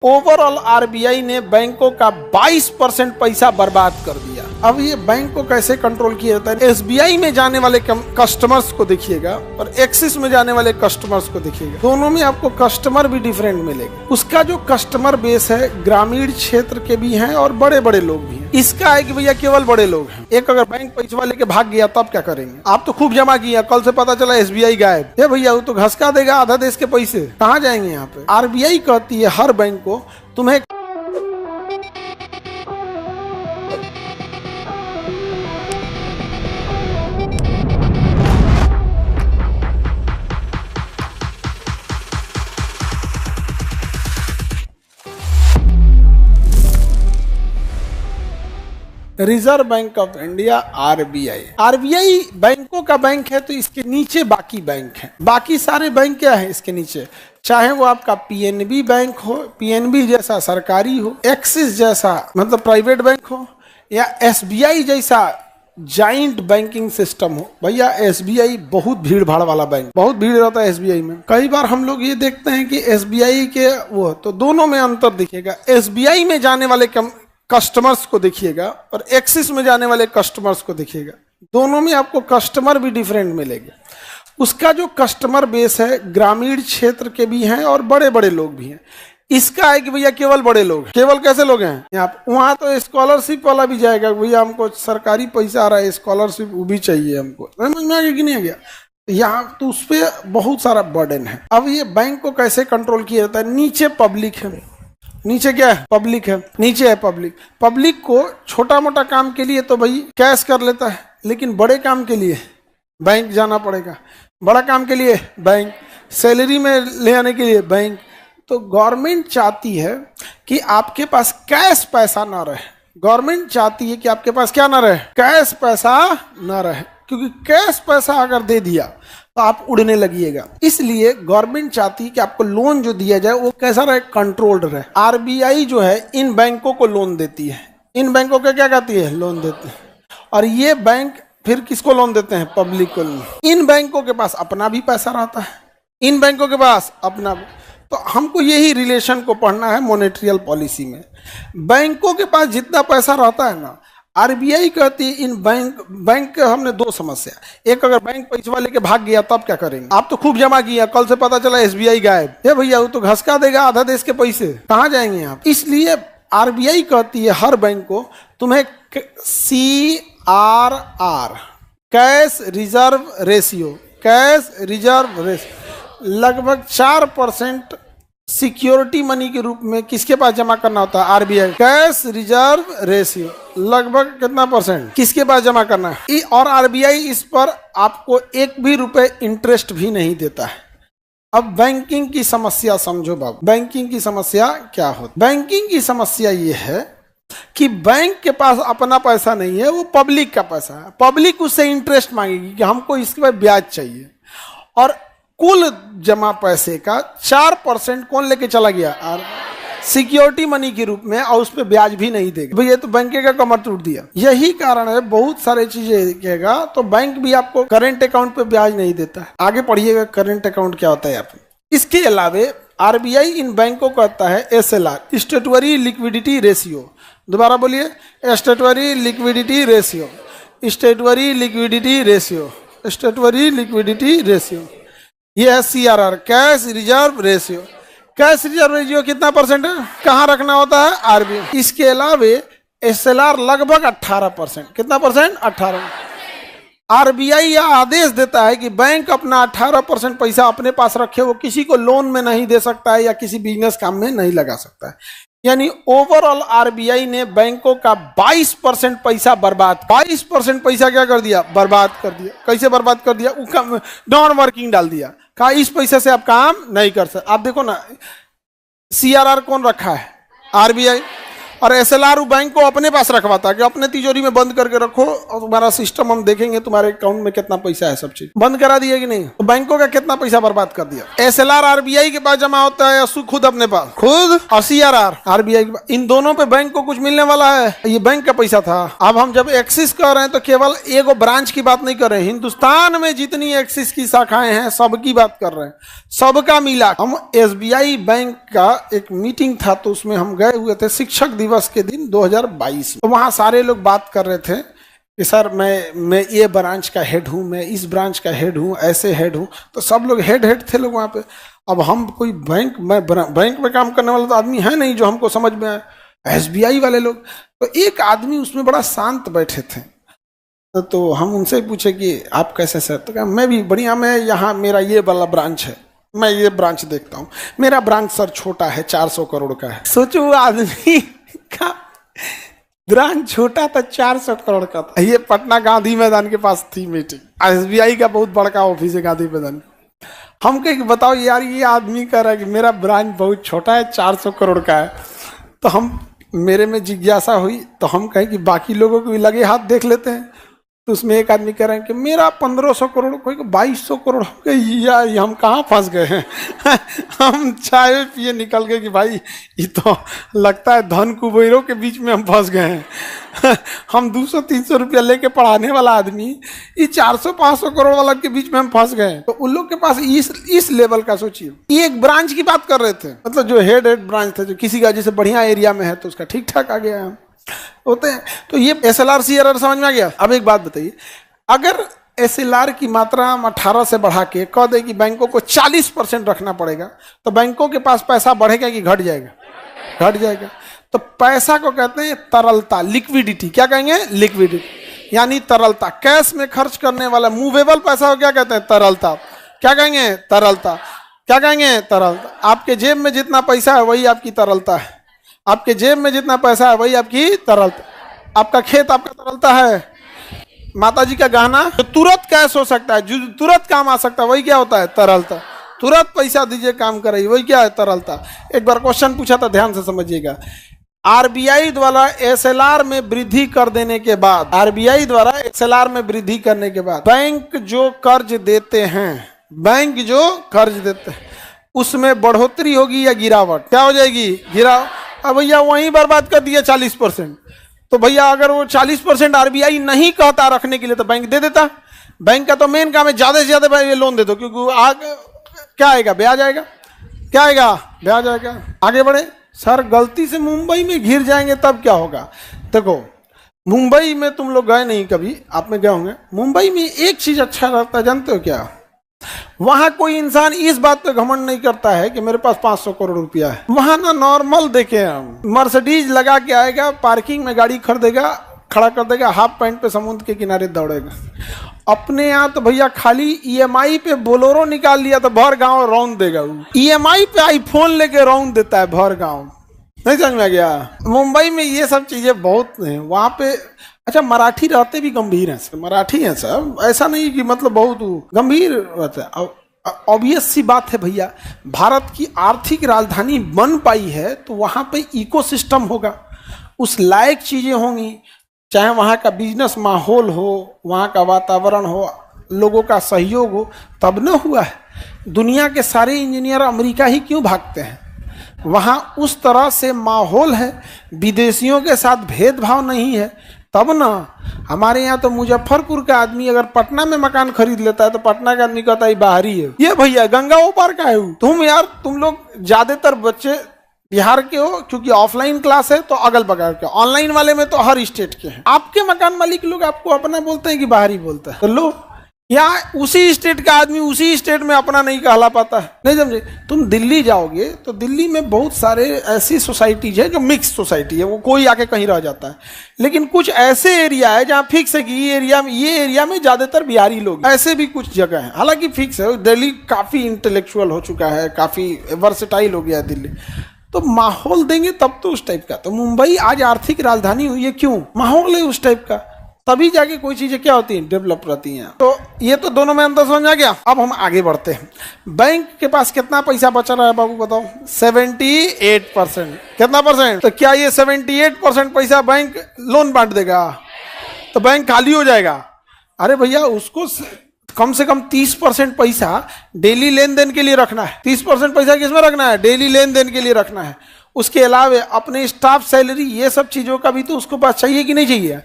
Overall RBI ने बैंकों का 22% पैसा बर्बाद कर दिया। अब ये बैंक को कैसे कंट्रोल किया जाता है? एसबीआई में जाने वाले कस्टमर्स को देखिएगा और एक्सिस में जाने वाले कस्टमर्स को देखिएगा, दोनों में आपको कस्टमर भी डिफरेंट मिलेगा। उसका जो कस्टमर बेस है ग्रामीण क्षेत्र के भी हैं और बड़े बड़े लोग भी हैं। इसका है कि भैया केवल बड़े लोग हैं। एक अगर बैंक पैसा लेके भाग गया तब क्या करेंगे? आप तो खूब जमा किया, कल से पता चला एसबीआई गायब है भैया, वो तो घसका देगा आधा देश के पैसे, कहाँ जाएंगे? यहाँ पे आरबीआई कहती है हर बैंक को तुम्हें reserve bank of India RBI बैंकों का बैंक है, तो इसके नीचे बाकी बैंक हैं। बाकी सारे बैंक क्या है इसके नीचे? चाहे वो आपका पीएनबी बैंक हो, पीएनबी जैसा सरकारी हो, एक्सिस जैसा मतलब प्राइवेट बैंक हो, या एसबीआई जैसा जाइंट बैंकिंग सिस्टम हो। भैया एसबीआई बहुत भीड़ भाड़ वाला बैंक, बहुत भीड़ रहता है एसबीआई में। कई बार हम लोग ये देखते हैं कि एसबीआई के वो, तो दोनों में अंतर दिखेगा। एसबीआई में जाने वाले कस्टमर्स को देखिएगा और एक्सिस में जाने वाले कस्टमर्स को देखिएगा, दोनों में आपको कस्टमर भी डिफरेंट मिलेंगे। उसका जो कस्टमर बेस है ग्रामीण क्षेत्र के भी हैं और बड़े बड़े लोग भी हैं। इसका है कि भैया केवल बड़े लोग, केवल कैसे लोग हैं यहाँ पे? वहां तो स्कॉलरशिप वाला भी जाएगा, भैया हमको सरकारी पैसा आ रहा है, स्कॉलरशिप वो भी चाहिए हमको, समझ में आ गया कि नहीं आ गया? यहाँ तो उस पर बहुत सारा बर्डन है। अब ये बैंक को कैसे कंट्रोल किया जाता है? नीचे पब्लिक है, नीचे क्या है? पब्लिक है, नीचे है पब्लिक। पब्लिक को छोटा मोटा काम के लिए तो भाई कैश कर लेता है, लेकिन बड़े काम के लिए बैंक जाना पड़ेगा। बड़ा काम के लिए बैंक, सैलरी में ले आने के लिए बैंक। तो गवर्नमेंट चाहती है कि आपके पास कैश पैसा ना रहे। गवर्नमेंट चाहती है कि आपके पास क्या ना रहे? कैश पैसा ना रहे, क्योंकि कैश पैसा अगर दे दिया तो आप उड़ने लगिएगा। इसलिए गवर्नमेंट चाहती है कि आपको लोन जो दिया जाए वो कैसा रहे? कंट्रोल्ड रहे। आरबीआई जो है इन बैंकों को लोन देती है, इन बैंकों को क्या कहती है? लोन देती है। और ये बैंक फिर किसको लोन देते हैं? पब्लिक को लोन। इन बैंकों के पास अपना भी पैसा रहता है, इन बैंकों के पास अपना भी। तो हमको यही रिलेशन को पढ़ना है मॉनेटरियल पॉलिसी में। बैंकों के पास जितना पैसा रहता है ना, आरबीआई कहती है इन बैंक के हमने दो समस्या। एक अगर बैंक पैसा लेके भाग गया तब क्या करेंगे? आप तो खूब जमा किया, कल से पता चला एसबीआई गायब है भैया, वो तो घसका देगा आधा देश के पैसे, कहाँ जाएंगे आप? इसलिए आरबीआई कहती है हर बैंक को तुम्हें CRR कैश रिजर्व रेशियो लगभग 4% सिक्योरिटी मनी के रूप में किसके पास जमा करना होता है? आरबीआई। कैश रिजर्व रेशियो लगभग कितना परसेंट किसके पास जमा करना है? और आरबीआई इस पर आपको एक भी रुपए इंटरेस्ट भी नहीं देता है। अब बैंकिंग की समस्या समझो बाबू, बैंकिंग की समस्या क्या होती? बैंकिंग की समस्या ये है कि बैंक के पास अपना पैसा नहीं है, वो पब्लिक का पैसा है। पब्लिक उससे इंटरेस्ट मांगेगी कि हमको इसके पर ब्याज चाहिए, और कुल जमा पैसे का 4% कौन लेके चला गया? और सिक्योरिटी मनी के रूप में, और उस पर ब्याज भी नहीं देगा। भैया तो बैंक का कमर टूट दिया। यही कारण है बहुत सारे चीजें कहेगा तो बैंक भी आपको करंट अकाउंट पे ब्याज नहीं देता है। आगे पढ़िएगा करंट अकाउंट क्या होता है आप। इसके अलावे आरबीआई इन बैंकों को कहता है SLR, स्टेटुअरी लिक्विडिटी रेशियो। दोबारा बोलिए, statutory liquidity ratio, statutory liquidity ratio, statutory liquidity ratio. ये है CRR, cash reserve ratio. Cash reserve ratio कितना परसेंट है? कहाँ रखना होता है? आरबीआई। इसके अलावे SLR लगभग 18%। कितना परसेंट? 18। आरबीआई यह आदेश देता है कि बैंक अपना 18% पैसा अपने पास रखे, वो किसी को लोन में नहीं दे सकता है या किसी बिजनेस काम में नहीं लगा सकता है। यानी ओवरऑल आरबीआई ने बैंकों का 22% पैसा बर्बाद, 22% पैसा क्या कर दिया? बर्बाद कर दिया। कैसे बर्बाद कर दिया? नॉन वर्किंग डाल दिया, कहा इस पैसे से आप काम नहीं कर सकते। आप देखो ना, CRR कौन रखा है? आरबीआई। और एसएलआर बैंक को अपने पास रखवाता है कि अपने तिजोरी में बंद करके रखो और तुम्हारा सिस्टम हम देखेंगे तुम्हारे अकाउंट में कितना पैसा है, सब चीज बंद करा दिया कि नहीं। तो बैंकों का कितना पैसा बर्बाद कर दिया। एसएलआर आरबीआई के पास जमा होता है या खुद अपने पास, खुद, और सीआरआर आरबीआई के पास। इन दोनों पे बैंक को कुछ मिलने वाला है, ये बैंक का पैसा था। अब हम जब एक्सिस कर रहे हैं तो केवल एगो ब्रांच की बात नहीं कर रहे हैं, हिंदुस्तान में जितनी एक्सिस की शाखाएं हैं सबकी बात कर रहे हैं, सबका मिला। हम एसबीआई बैंक का एक मीटिंग था तो उसमें हम गए हुए थे शिक्षक दिवस के दिन 2022 में। तो वहां सारे लोग बात कर रहे थे कि सर मैं ये ब्रांच का हेड हूँ, मैं इस ब्रांच का हेड हूँ, ऐसे हेड हूँ। तो सब लोग हेड थे लोग वहाँ पे। अब हम कोई बैंक में काम करने वाला तो आदमी है नहीं जो हमको समझ में आए, एसबीआई वाले लोग। तो एक आदमी उसमें बड़ा शांत बैठे थे, तो हम उनसे पूछे कि आप कैसे सर? तो कहा मैं भी बढ़िया, मैं यहाँ मेरा ये वाला ब्रांच है, मैं ये ब्रांच देखता हूँ, मेरा ब्रांच सर छोटा है, 400 करोड़ का है। सोचो वो आदमी का ब्रांच छोटा था, 400 करोड़ का था। ये पटना गांधी मैदान के पास थी मीटिंग, एसबीआई का बहुत बड़का ऑफिस है गांधी मैदान। हम कहे बताओ यार ये आदमी कह रहा है कि मेरा ब्रांच बहुत छोटा है, 400 करोड़ का है। तो हम, मेरे में जिज्ञासा हुई तो हम कहें कि बाकी लोगों को भी लगे हाथ देख लेते हैं। तो उसमें एक आदमी कह रहे हैं कि मेरा 1500 करोड़, कोई 2200 करोड़। या हम कहाँ फंस गए हैं हम चाय पिए निकल गए कि भाई ये तो लगता है धन कुबेरों के बीच में हम फंस गए हैं हम 200-300 रुपया लेके पढ़ाने वाला आदमी ये 400-500 करोड़ वाला के बीच में हम फंस गए। तो उन लोग के पास इस लेवल का सोचिए, ये एक ब्रांच की बात कर रहे थे, मतलब जो हेड ब्रांच थे, जो किसी का जैसे बढ़िया एरिया में है तो उसका ठीक ठाक आ गया है होते हैं। तो ये एसएलआर सीआरआर समझ में आ गया। अब एक बात बताइए, अगर एसएलआर की मात्रा हम 18 से बढ़ा के कह दे कि बैंकों को 40% रखना पड़ेगा, तो बैंकों के पास पैसा बढ़ेगा कि घट जाएगा? घट जाएगा। तो पैसा को कहते हैं तरलता, लिक्विडिटी। क्या कहेंगे? लिक्विडिटी, यानी तरलता। कैश में खर्च करने वाला मूवेबल पैसा को क्या कहते हैं? तरलता। क्या कहेंगे? तरलता। क्या कहेंगे? तरलता। आपके जेब में जितना पैसा है वही आपकी तरलता है, आपके जेब में जितना पैसा है वही आपकी तरलता। आपका खेत आपका तरलता है, माता जी का गहना जो तुरंत कैश हो सकता है, जो तुरंत काम आ सकता है, वही क्या होता है? तरलता। तुरंत पैसा दीजिए काम करिए, वही क्या है? तरलता। एक बार क्वेश्चन पूछा था, ध्यान से समझिएगा। आरबीआई द्वारा एसएलआर में वृद्धि कर देने के बाद, आरबीआई द्वारा एसएलआर में वृद्धि करने के बाद बैंक जो कर्ज देते हैं, बैंक जो कर्ज देते हैं उसमें बढ़ोतरी होगी या गिरावट? क्या हो जाएगी? गिरावट। अब भैया वहीं बर्बाद कर दिया 40%। तो भैया अगर वो 40% आरबीआई नहीं कहता रखने के लिए तो बैंक दे देता। बैंक का तो मेन काम है ज्यादा से ज्यादा ये लोन दे दो, क्योंकि क्या आएगा? ब्याज आएगा। क्या आएगा? ब्याज आएगा। आगे बढ़े। सर गलती से मुंबई में घिर जाएंगे तब क्या होगा? देखो मुंबई में तुम लोग गए नहीं, कभी आप में गए होंगे। मुंबई में एक चीज अच्छा लगता है, जानते हो क्या? वहां कोई इंसान इस बात पे घमंड नहीं करता है कि मेरे पास 500 करोड़ रुपया है। वहां ना नॉर्मल देखे हम, मर्सिडीज लगा के आएगा, पार्किंग में गाड़ी खरीदेगा, खड़ा कर देगा, हाफ पैंट पे समुद्र के किनारे दौड़ेगा। अपने यहाँ तो भैया खाली ईएमआई पे बोलोरो निकाल लिया तो भर गांव रौंद देगा। ईएमआई पे आईफोन लेके रौंद देता है भर गांव। नहीं समझ में गया? मुंबई में ये सब चीजें बहुत हैं वहां पे। अच्छा, मराठी रहते भी गंभीर हैं, मराठी हैं सब, ऐसा नहीं कि मतलब बहुत गंभीर रहते हैं। ऑब्वियस सी बात है भैया, भारत की आर्थिक राजधानी बन पाई है तो वहां पे इकोसिस्टम होगा, उस लायक चीजें होंगी, चाहे वहाँ का बिजनेस माहौल हो, वहाँ का वातावरण हो, लोगों का सहयोग हो, तब न हुआ है। दुनिया के सारे इंजीनियर अमेरिका ही क्यों भागते हैं? वहाँ उस तरह से माहौल है, विदेशियों के साथ भेदभाव नहीं है, तब ना। हमारे यहाँ तो मुजफ्फरपुर का आदमी अगर पटना में मकान खरीद लेता है तो पटना का आदमी कहता है बाहरी है। ये भैया गंगा ऊपर का है। तुम लोग ज्यादातर बच्चे बिहार के हो, क्योंकि ऑफलाइन क्लास है तो अगल बगल के, ऑनलाइन वाले में तो हर स्टेट के हैं। आपके मकान मालिक लोग आपको अपना बोलते हैं कि बाहरी बोलता है? तो लो, यहाँ उसी स्टेट का आदमी उसी स्टेट में अपना नहीं कहला पाता है। नहीं समझे? तुम दिल्ली जाओगे तो दिल्ली में बहुत सारे ऐसी सोसाइटीज है जो मिक्स सोसाइटी है, वो कोई आके कहीं रह जाता है। लेकिन कुछ ऐसे एरिया है जहाँ फिक्स है कि ये एरिया में ज्यादातर बिहारी लोग। ऐसे भी कुछ जगह है, हालांकि फिक्स है। दिल्ली काफी इंटेलेक्चुअल हो चुका है, काफी वर्सेटाइल हो गया है दिल्ली। तो माहौल देंगे तब तो उस टाइप का। तो मुंबई आज आर्थिक राजधानी हुई है, क्यों? माहौल है उस टाइप का। तभी जाके कोई चीजें क्या होती हैं, डेवलप रहती हैं। तो ये तो दोनों में अंतर समझ आ गया। अब हम आगे बढ़ते हैं। बैंक के पास कितना पैसा बचा रहा है बाबू बताओ? 78%। कितना परसेंट? तो क्या ये 78% पैसा बैंक लोन बांट देगा तो बैंक खाली हो जाएगा? अरे भैया, उसको कम से कम 30% पैसा डेली लेन देन के लिए रखना है। 30% पैसा किसमें रखना है? डेली लेन देन के लिए रखना है। उसके अलावा अपने स्टाफ सैलरी, ये सब चीजों का भी तो उसको पास चाहिए कि नहीं चाहिए?